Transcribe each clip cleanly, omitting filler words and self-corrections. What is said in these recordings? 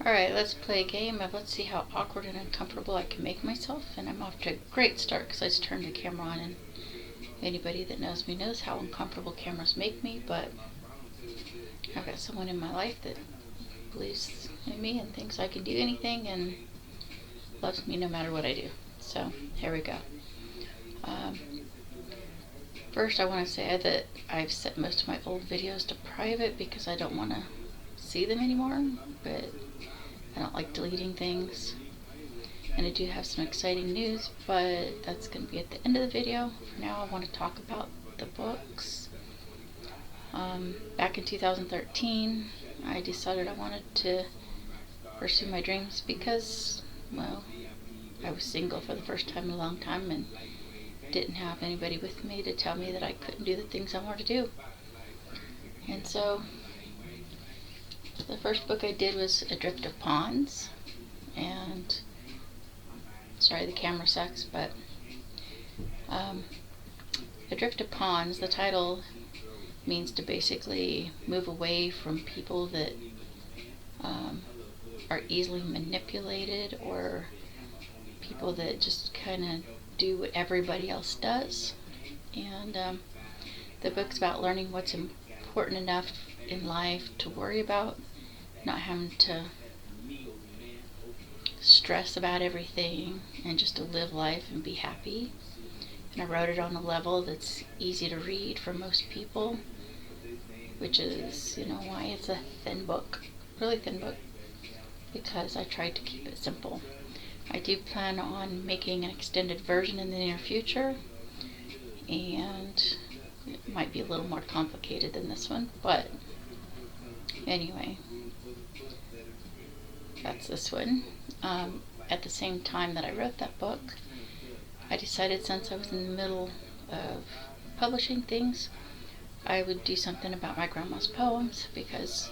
Alright, let's play a game of let's see how awkward and uncomfortable I can make myself. And I'm off to a great start because I just turned the camera on, and anybody that knows me knows how uncomfortable cameras make me, but I've got someone in my life that believes in me and thinks I can do anything and loves me no matter what I do. So here we go. First I want to say that I've set most of my old videos to private because I don't want to see them anymore, but I don't like deleting things. And I do have some exciting news, but that's going to be at the end of the video. For now I want to talk about the books. Back in 2013 I decided I wanted to pursue my dreams because, well, I was single for the first time in a long time and didn't have anybody with me to tell me that I couldn't do the things I wanted to do. And so the first book I did was Adrift of Pawns, and sorry the camera sucks, but Adrift of Pawns, the title means to basically move away from people that are easily manipulated, or people that just kind of do what everybody else does. And the book's about learning what's important enough in life to worry about, not having to stress about everything, and just to live life and be happy. And I wrote it on a level that's easy to read for most people, which is, you know, why it's a thin book, really thin book, because I tried to keep it simple. I do plan on making an extended version in the near future, and it might be a little more complicated than this one, but anyway, that's this one. At the same time that I wrote that book, I decided, since I was in the middle of publishing things, I would do something about my grandma's poems, because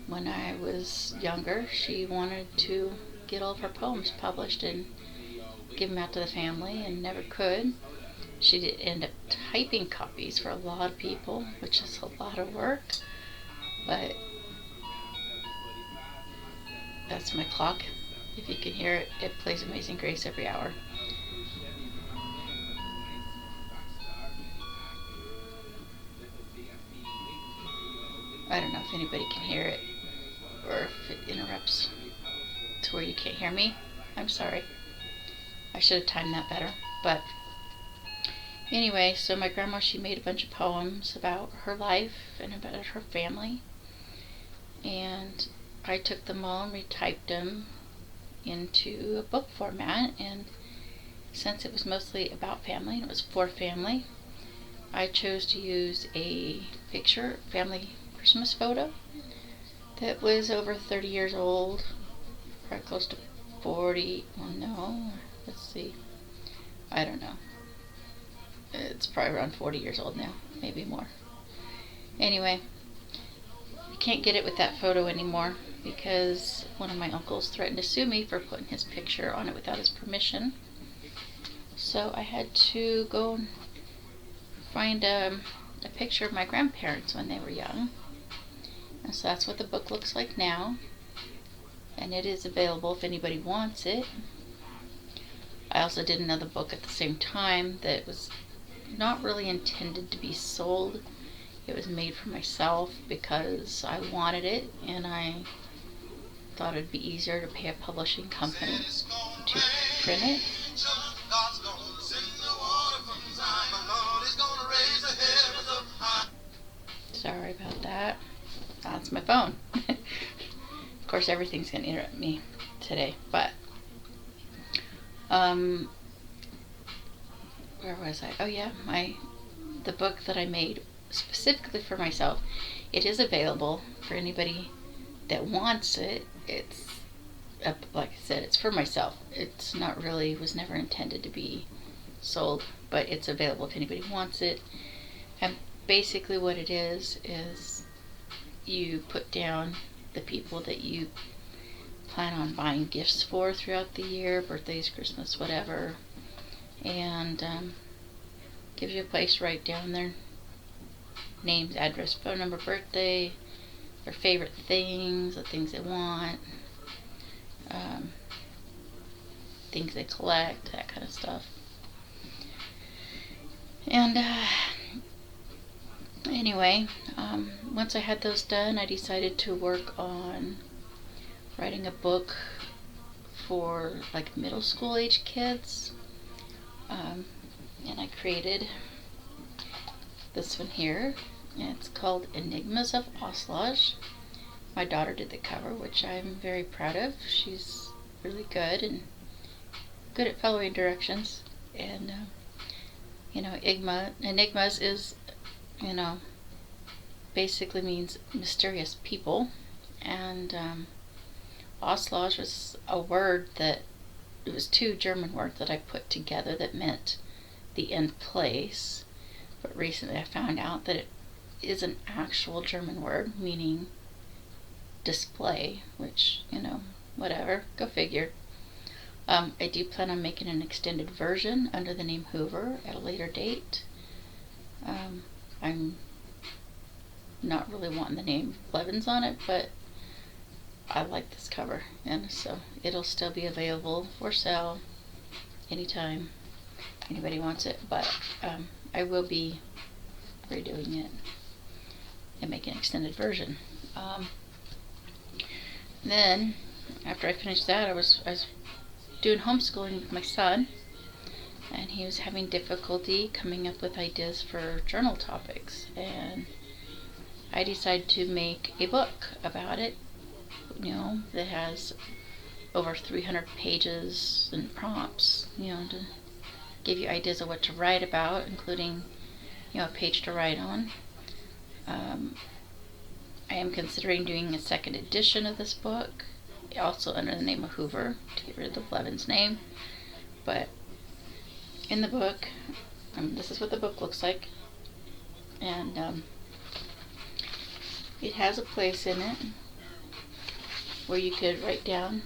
when I was younger she wanted to get all of her poems published and give them out to the family and never could. She did end up typing copies for a lot of people, which is a lot of work, but that's my clock. If you can hear it, it plays Amazing Grace every hour. I don't know if anybody can hear it or if it interrupts to where you can't hear me. I'm sorry. I should have timed that better. But anyway, so my grandma, she made a bunch of poems about her life and about her family, and I took them all and retyped them into a book format. And since it was mostly about family and it was for family, I chose to use a picture family Christmas photo that was over 30 years old, probably close to 40. Well, no, let's see, I don't know, it's probably around 40 years old now, maybe more. Anyway, I can't get it with that photo anymore because one of my uncles threatened to sue me for putting his picture on it without his permission. So I had to go find a picture of my grandparents when they were young. And so that's what the book looks like now, and it is available if anybody wants it. I also did another book at the same time that was not really intended to be sold. It was made for myself because I wanted it, and I thought it'd be easier to pay a publishing company to print it. Sorry about that. That's my phone. Of course, everything's going to interrupt me today, but where was I? Oh yeah, the book that I made specifically for myself. It is available for anybody that wants it. It's like I said, it's for myself. It's not really, was never intended to be sold, but it's available if anybody wants it. And basically what it is you put down the people that you plan on buying gifts for throughout the year, birthdays, Christmas, whatever, and gives you a place to write down their names, address, phone number, birthday, their favorite things, the things they want, things they collect, that kind of stuff. And anyway, once I had those done, I decided to work on writing a book for like middle school age kids. And I created this one here. It's called Enigmas of Auslage. My daughter did the cover, which I'm very proud of. She's really good and good at following directions. And you know, enigmas is, you know, basically means mysterious people. And Auslage was a word that, it was two German words that I put together that meant the end place. But recently I found out that it is an actual German word meaning display, which, you know, whatever, go figure. I do plan on making an extended version under the name Hoover at a later date. I'm not really wanting the name Blevins on it, but I like this cover, and so it'll still be available for sale anytime anybody wants it. But I will be redoing it and making an extended version. Then after I finished that, I was doing homeschooling with my son, and he was having difficulty coming up with ideas for journal topics, and I decided to make a book about it, you know, that has over 300 pages and prompts, you know, to give you ideas of what to write about, including, you know, a page to write on. I am considering doing a second edition of this book, also under the name of Hoover, to get rid of the Blevins name. But in the book, this is what the book looks like, and it has a place in it where you could write down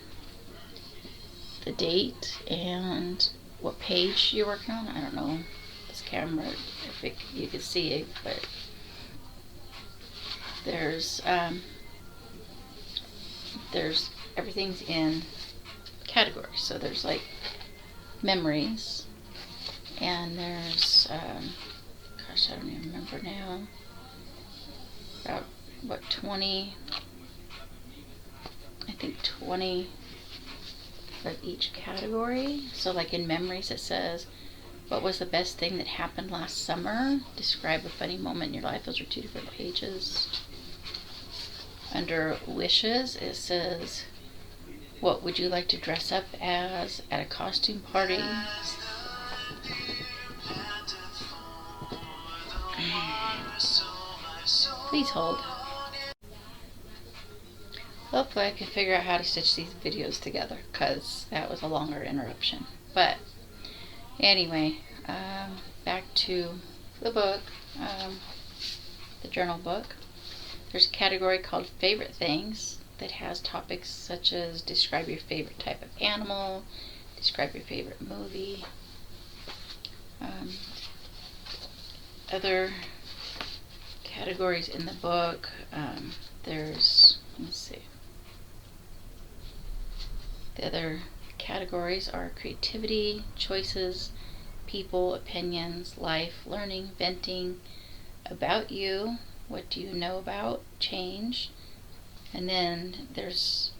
the date and what page you're working on. I don't know this camera if you could see it, but there's everything's in categories. So there's like memories, and there's gosh, I don't even remember now, about what, 20 of each category. So like in memories it says, what was the best thing that happened last summer? Describe a funny moment in your life. Those are 2 different pages. Under wishes it says, what would you like to dress up as at a costume party? Please hold. Hopefully I can figure out how to stitch these videos together, because that was a longer interruption. But anyway, back to the book, the journal book. There's a category called favorite things that has topics such as describe your favorite type of animal, describe your favorite movie. Other categories in the book, there's, let's see, the other categories are creativity, choices, people, opinions, life, learning, venting, about you, what do you know about, change, and then there's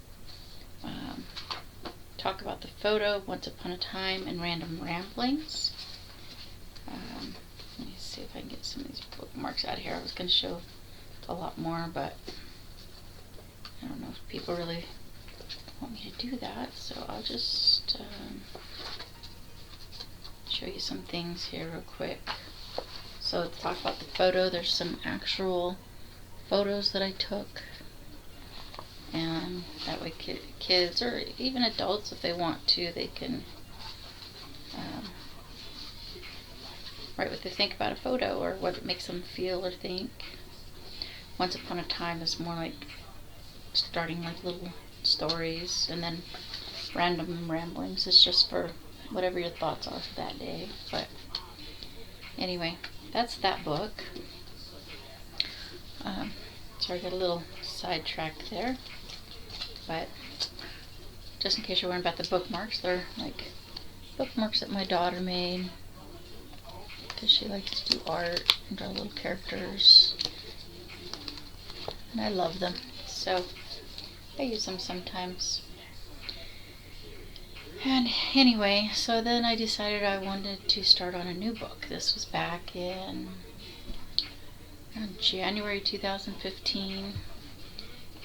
talk about the photo, once upon a time, and random ramblings. Let me see if I can get some of these bookmarks out of here. I was going to show a lot more, but I don't know if people really want me to do that, so I'll just show you some things here real quick. So to talk about the photo, there's some actual photos that I took, and that way kids or even adults, if they want to, they can write what they think about a photo or what it makes them feel or think. Once upon a time is more like starting like little stories, and then random ramblings is just for whatever your thoughts are for that day. But anyway, that's that book. So I got a little sidetracked there. But just in case you're wondering about the bookmarks, they're like bookmarks that my daughter made because she likes to do art and draw little characters. And I love them, so I use them sometimes. And anyway, so then I decided I wanted to start on a new book. This was back in January 2015,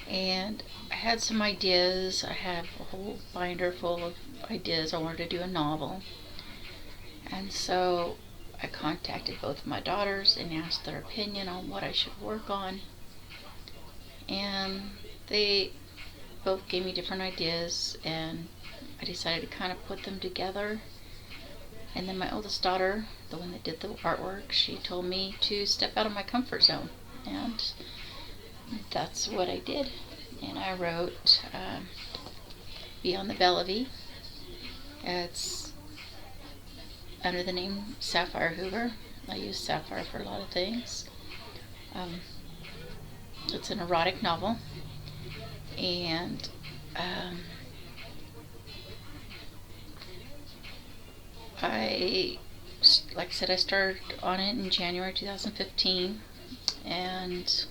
and I had some ideas. I have a whole binder full of ideas. I wanted to do a novel, and so I contacted both of my daughters and asked their opinion on what I should work on, and they both gave me different ideas, and I decided to kind of put them together. And then my oldest daughter, the one that did the artwork, she told me to step out of my comfort zone, and that's what I did. And I wrote Beyond the Bellevie. It's under the name Sapphire Hoover. I use sapphire for a lot of things. It's an erotic novel, and like I said, I started on it in January 2015, and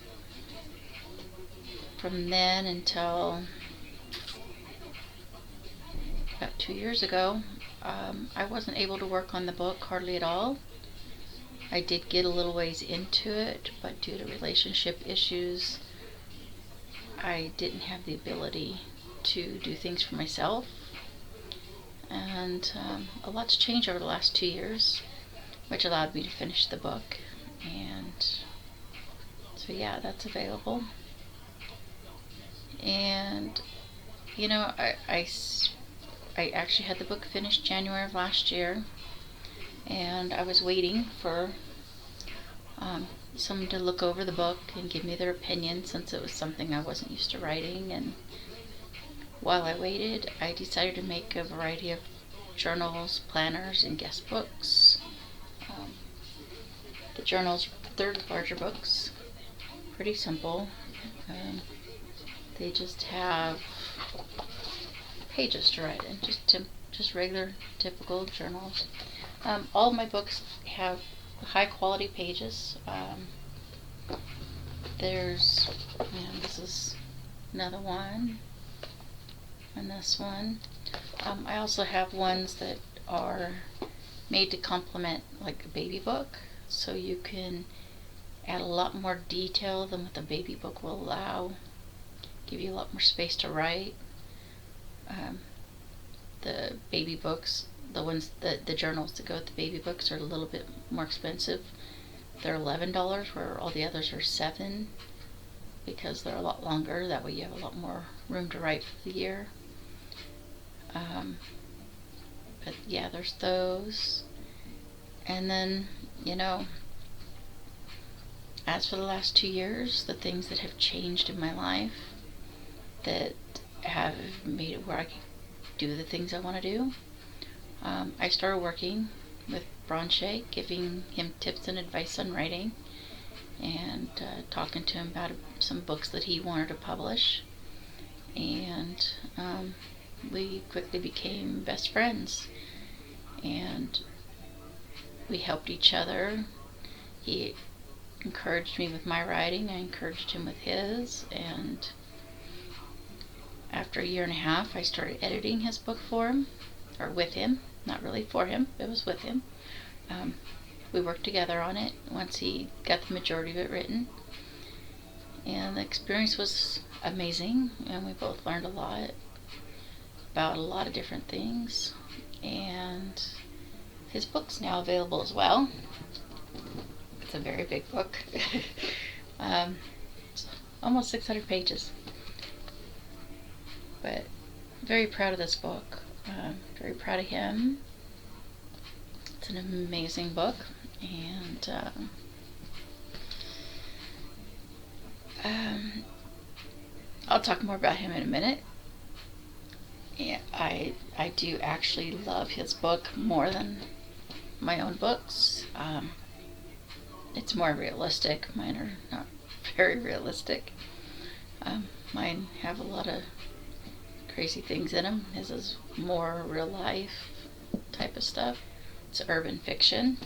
from then until about 2 years ago, I wasn't able to work on the book hardly at all. I did get a little ways into it, but due to relationship issues, I didn't have the ability to do things for myself. And a lot's changed over the last 2 years, which allowed me to finish the book. And so yeah, that's available. And you know, I actually had the book finished January of last year, and I was waiting for someone to look over the book and give me their opinion, since it was something I wasn't used to writing. And while I waited, I decided to make a variety of journals, planners, and guest books. The journals, they're larger books, pretty simple. They just have pages to write in, just regular, typical journals. All of my books have high quality pages. There's, this is another one, and this one. I also have ones that are made to complement like a baby book, so you can add a lot more detail than what the baby book will allow, give you a lot more space to write. The baby books, the journals that go with the baby books are a little bit more expensive. They're $11, where all the others are $7, because they're a lot longer. That way you have a lot more room to write for the year. But yeah, there's those. And then, as for the last 2 years, the things that have changed in my life that have made it where I can do the things I want to do. I started working with Bronsha, giving him tips and advice on writing, and talking to him about some books that he wanted to publish. And we quickly became best friends, and we helped each other. He encouraged me with my writing, I encouraged him with his, and after 1.5 years, I started editing his book for him, or with him, not really for him, it was with him. We worked together on it once he got the majority of it written, and the experience was amazing, and we both learned a lot about a lot of different things. And his book's now available as well. It's a very big book. It's almost 600 pages. But very proud of this book. Very proud of him. It's an amazing book, and I'll talk more about him in a minute. Yeah, I do actually love his book more than my own books. It's more realistic. Mine are not very realistic. Mine have a lot of crazy things in them. His is more real life type of stuff. It's urban fiction.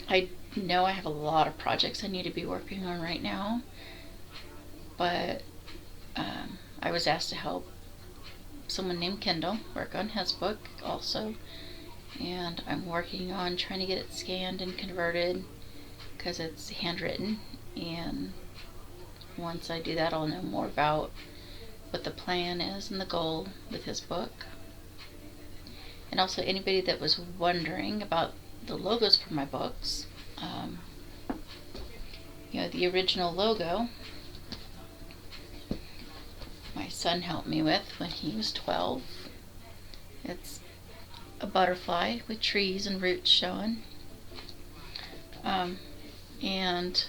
I know I have a lot of projects I need to be working on right now, but I was asked to help someone named Kendall work on his book also, and I'm working on trying to get it scanned and converted because it's handwritten, and once I do that I'll know more about what the plan is and the goal with his book. And also anybody that was wondering about the logos for my books, the original logo my son helped me with when he was 12. It's a butterfly with trees and roots showing. And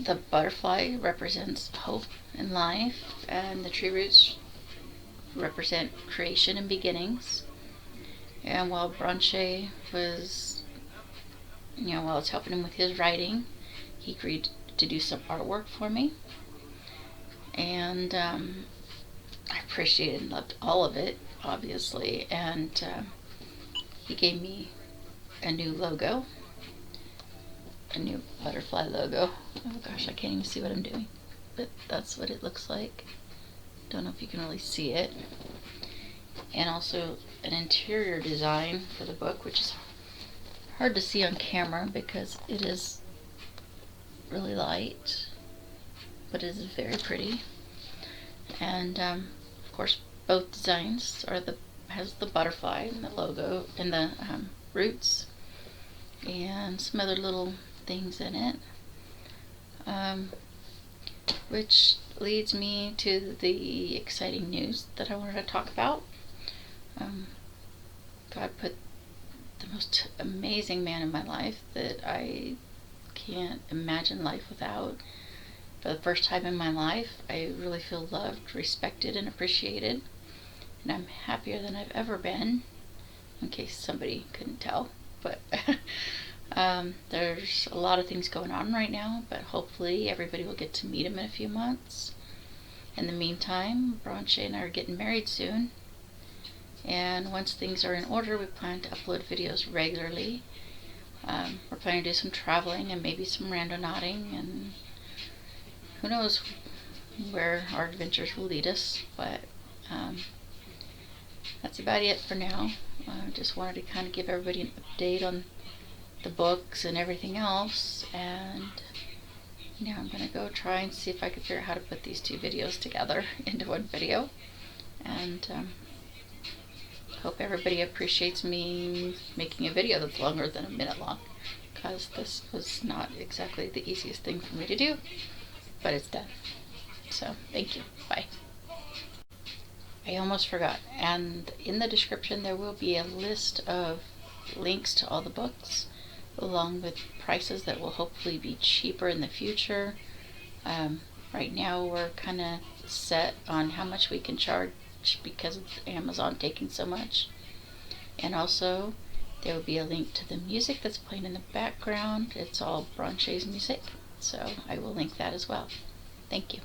the butterfly represents hope and life, and the tree roots represent creation and beginnings. And while Bronsha was, while I was helping him with his writing, he agreed to do some artwork for me. And I appreciated and loved all of it, obviously. And he gave me a new logo, a new butterfly logo. Oh gosh, I can't even see what I'm doing, but that's what it looks like. Don't know if you can really see it. And also an interior design for the book, which is hard to see on camera because it is really light, but it is very pretty. And of course both designs has the butterfly and the logo and the roots and some other little things in it, which leads me to the exciting news that I wanted to talk about. God put the most amazing man in my life that I can't imagine life without. For the first time in my life, I really feel loved, respected, and appreciated, and I'm happier than I've ever been, in case somebody couldn't tell. But there's a lot of things going on right now, but hopefully everybody will get to meet him in a few months. In the meantime, Bronsha and I are getting married soon, and once things are in order, we plan to upload videos regularly. We're planning to do some traveling and maybe some randonauting, and who knows where our adventures will lead us, but that's about it for now. I just wanted to kind of give everybody an update on the books and everything else, and I'm going to go try and see if I can figure out how to put these two videos together into one video, and hope everybody appreciates me making a video that's longer than a minute long, because this was not exactly the easiest thing for me to do, but it's done. So thank you. Bye. I almost forgot, and in the description there will be a list of links to all the books, along with prices that will hopefully be cheaper in the future. Right now we're kind of set on how much we can charge because of Amazon taking so much. And also there will be a link to the music that's playing in the background. It's all Bronsha's music, so I will link that as well. Thank you.